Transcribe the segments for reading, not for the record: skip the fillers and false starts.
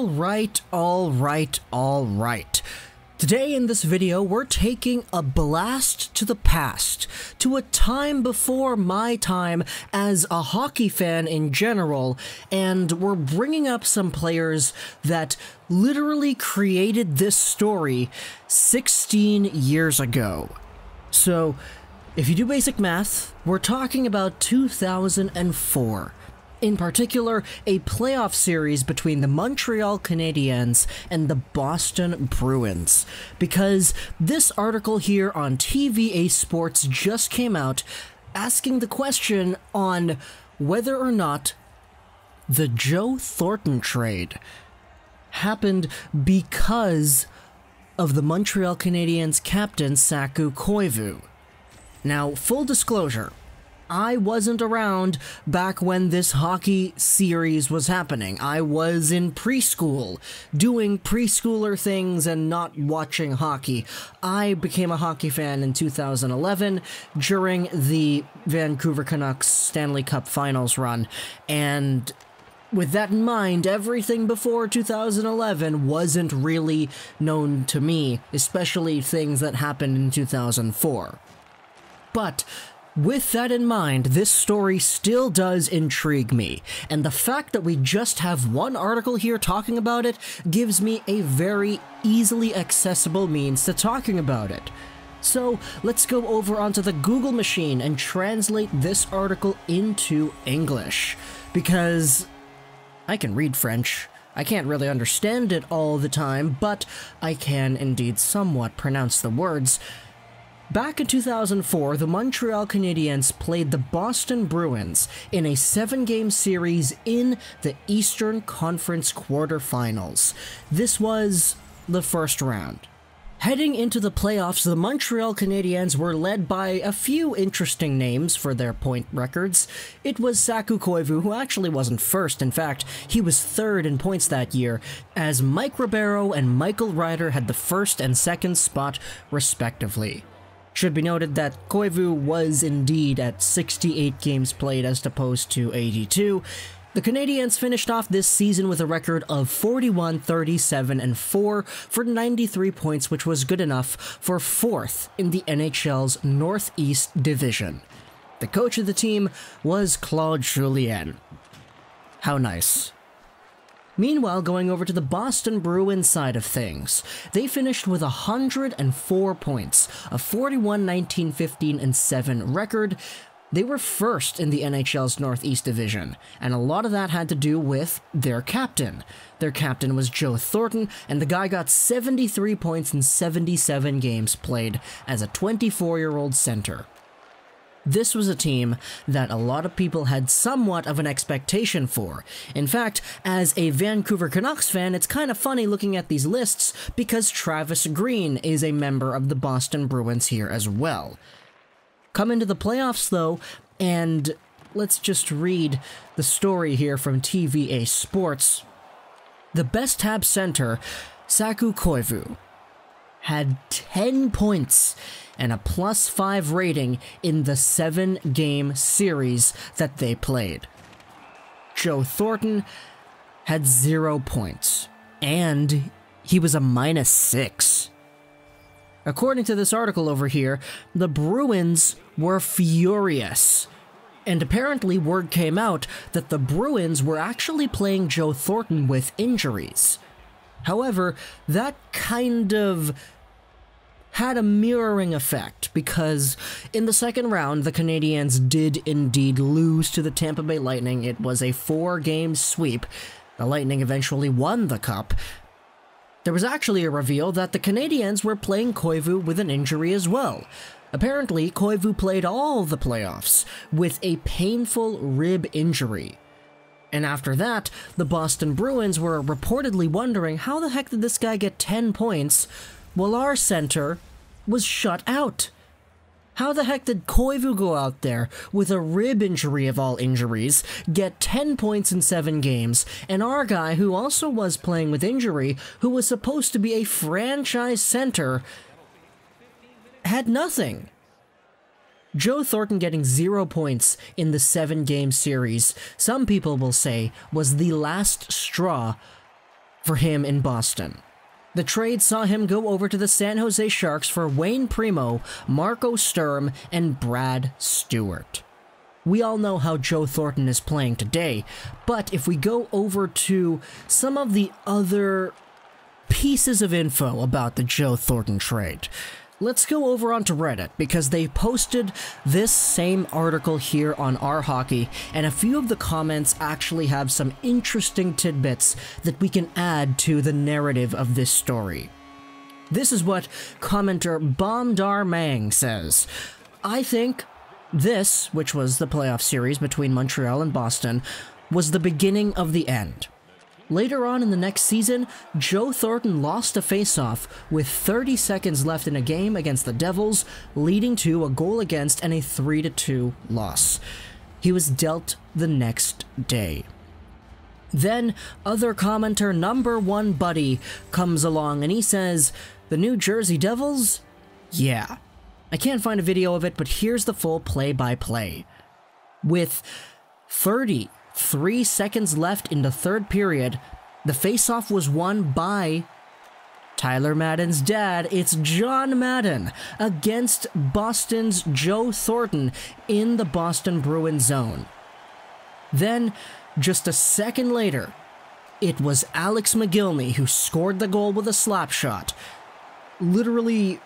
Alright. Today in this video, we're taking a blast to the past, to a time before my time as a hockey fan in general, and we're bringing up some players that literally created this story 16 years ago. So, if you do basic math, we're talking about 2004. In particular, a playoff series between the Montreal Canadiens and the Boston Bruins. Because this article here on TVA Sports just came out asking the question on whether or not the Joe Thornton trade happened because of the Montreal Canadiens captain Saku Koivu. Now, full disclosure, I wasn't around back when this hockey series was happening. I was in preschool, doing preschooler things and not watching hockey. I became a hockey fan in 2011 during the Vancouver Canucks Stanley Cup Finals run, and with that in mind, everything before 2011 wasn't really known to me, especially things that happened in 2004. But with that in mind, this story still does intrigue me, and the fact that we just have one article here talking about it gives me a very easily accessible means to talking about it. So let's go over onto the Google machine and translate this article into English, because I can read French. I can't really understand it all the time, but I can indeed somewhat pronounce the words. Back in 2004, the Montreal Canadiens played the Boston Bruins in a 7-game series in the Eastern Conference quarterfinals. This was the first round. Heading into the playoffs, the Montreal Canadiens were led by a few interesting names for their point records. It was Saku Koivu, who actually wasn't first. In fact, he was third in points that year, as Mike Ribeiro and Michael Ryder had the first and second spot, respectively. Should be noted that Koivu was indeed at 68 games played as opposed to 82. The Canadiens finished off this season with a record of 41, 37, and 4 for 93 points, which was good enough for 4th in the NHL's Northeast Division. The coach of the team was Claude Julien. How nice. Meanwhile, going over to the Boston Bruins side of things, they finished with 104 points, a 41, 19, 15, and 7 record. They were first in the NHL's Northeast Division, and a lot of that had to do with their captain. Their captain was Joe Thornton, and the guy got 73 points in 77 games played as a 24-year-old center. This was a team that a lot of people had somewhat of an expectation for. In fact, as a Vancouver Canucks fan, it's kind of funny looking at these lists because Travis Green is a member of the Boston Bruins here as well. Come into the playoffs though, and let's just read the story here from TVA Sports. The best Habs center, Saku Koivu, had 10 points and a +5 rating in the 7-game series that they played. Joe Thornton had 0 points, and he was a -6. According to this article over here, the Bruins were furious, and apparently word came out that the Bruins were actually playing Joe Thornton with injuries. However, that kind of had a mirroring effect, because in the second round, the Canadiens did indeed lose to the Tampa Bay Lightning. It was a 4-game sweep. The Lightning eventually won the cup. There was actually a reveal that the Canadiens were playing Koivu with an injury as well. Apparently, Koivu played all the playoffs with a painful rib injury. And after that, the Boston Bruins were reportedly wondering, how the heck did this guy get 10 points while our center was shut out? How the heck did Koivu go out there with a rib injury of all injuries, get 10 points in 7 games, and our guy, who also was playing with injury, who was supposed to be a franchise center, had nothing? Joe Thornton getting 0 points in the 7-game series, some people will say, was the last straw for him in Boston. The trade saw him go over to the San Jose Sharks for Wayne Primo, Marco Sturm, and Brad Stewart. We all know how Joe Thornton is playing today, but if we go over to some of the other pieces of info about the Joe Thornton trade, let's go over onto Reddit, because they posted this same article here on Our Hockey, and a few of the comments actually have some interesting tidbits that we can add to the narrative of this story. This is what commenter Bomdar Mang says. I think this, which was the playoff series between Montreal and Boston, was the beginning of the end. Later on in the next season, Joe Thornton lost a face-off with 30 seconds left in a game against the Devils, leading to a goal against and a 3-2 loss. He was dealt the next day. Then, other commenter number one buddy comes along and he says, "The New Jersey Devils? Yeah." I can't find a video of it, but here's the full play-by-play. With 33 seconds left in the third period, the faceoff was won by Tyler Madden's dad. It's John Madden against Boston's Joe Thornton in the Boston Bruins zone. Then, just a second later, it was Alex McGillney who scored the goal with a slap shot. Literally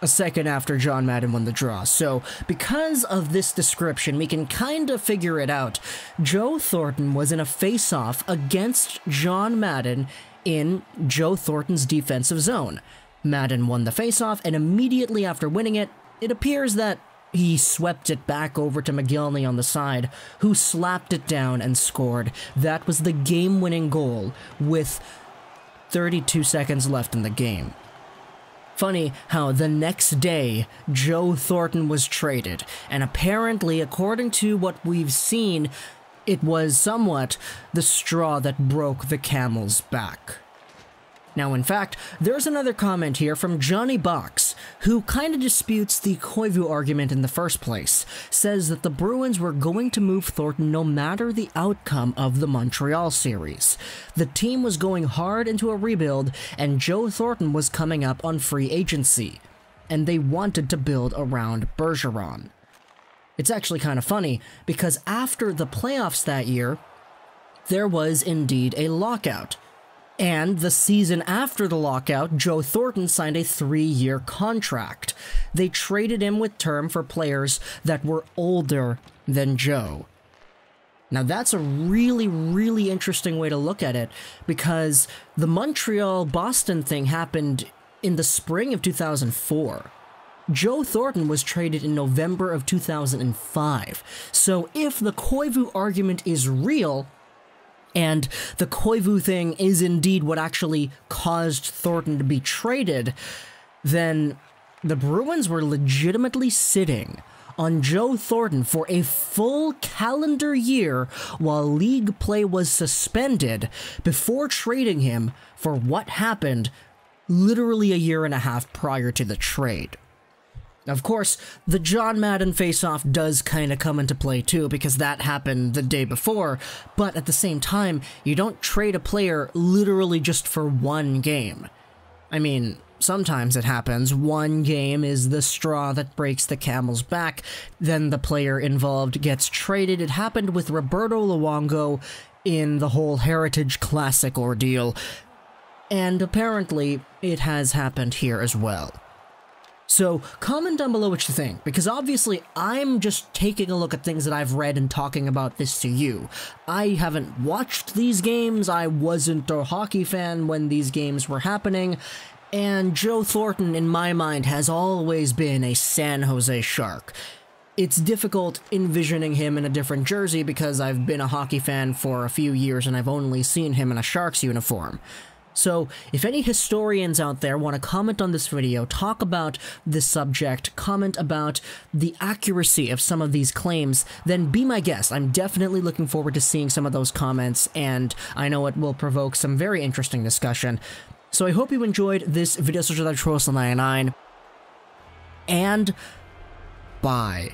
a second after John Madden won the draw. So, because of this description, we can kind of figure it out. Joe Thornton was in a face-off against John Madden in Joe Thornton's defensive zone. Madden won the face-off, and immediately after winning it, it appears that he swept it back over to McGillney on the side, who slapped it down and scored. That was the game-winning goal with 32 seconds left in the game. Funny how the next day, Joe Thornton was traded, and apparently, according to what we've seen, it was somewhat the straw that broke the camel's back. Now, in fact, there's another comment here from Johnny Box, who kind of disputes the Koivu argument in the first place, says that the Bruins were going to move Thornton no matter the outcome of the Montreal series. The team was going hard into a rebuild, and Joe Thornton was coming up on free agency, and they wanted to build around Bergeron. It's actually kind of funny, because after the playoffs that year, there was indeed a lockout. And the season after the lockout, Joe Thornton signed a 3-year contract. They traded him with term for players that were older than Joe. Now that's a really, really interesting way to look at it, because the Montreal-Boston thing happened in the spring of 2004. Joe Thornton was traded in November of 2005. So if the Koivu argument is real, and the Koivu thing is indeed what actually caused Thornton to be traded, then the Bruins were legitimately sitting on Joe Thornton for a full calendar year while league play was suspended before trading him for what happened literally a year and a half prior to the trade. Of course, the John Madden face-off does kind of come into play too, because that happened the day before, but at the same time, you don't trade a player literally just for one game. I mean, sometimes it happens. One game is the straw that breaks the camel's back, then the player involved gets traded. It happened with Roberto Luongo in the whole Heritage Classic ordeal, and apparently it has happened here as well. So, comment down below what you think, because obviously I'm just taking a look at things that I've read and talking about this to you. I haven't watched these games, I wasn't a hockey fan when these games were happening, and Joe Thornton, in my mind, has always been a San Jose Shark. It's difficult envisioning him in a different jersey because I've been a hockey fan for a few years and I've only seen him in a Sharks uniform. So, if any historians out there want to comment on this video, talk about this subject, comment about the accuracy of some of these claims, then be my guest. I'm definitely looking forward to seeing some of those comments, and I know it will provoke some very interesting discussion. So I hope you enjoyed this video, and bye.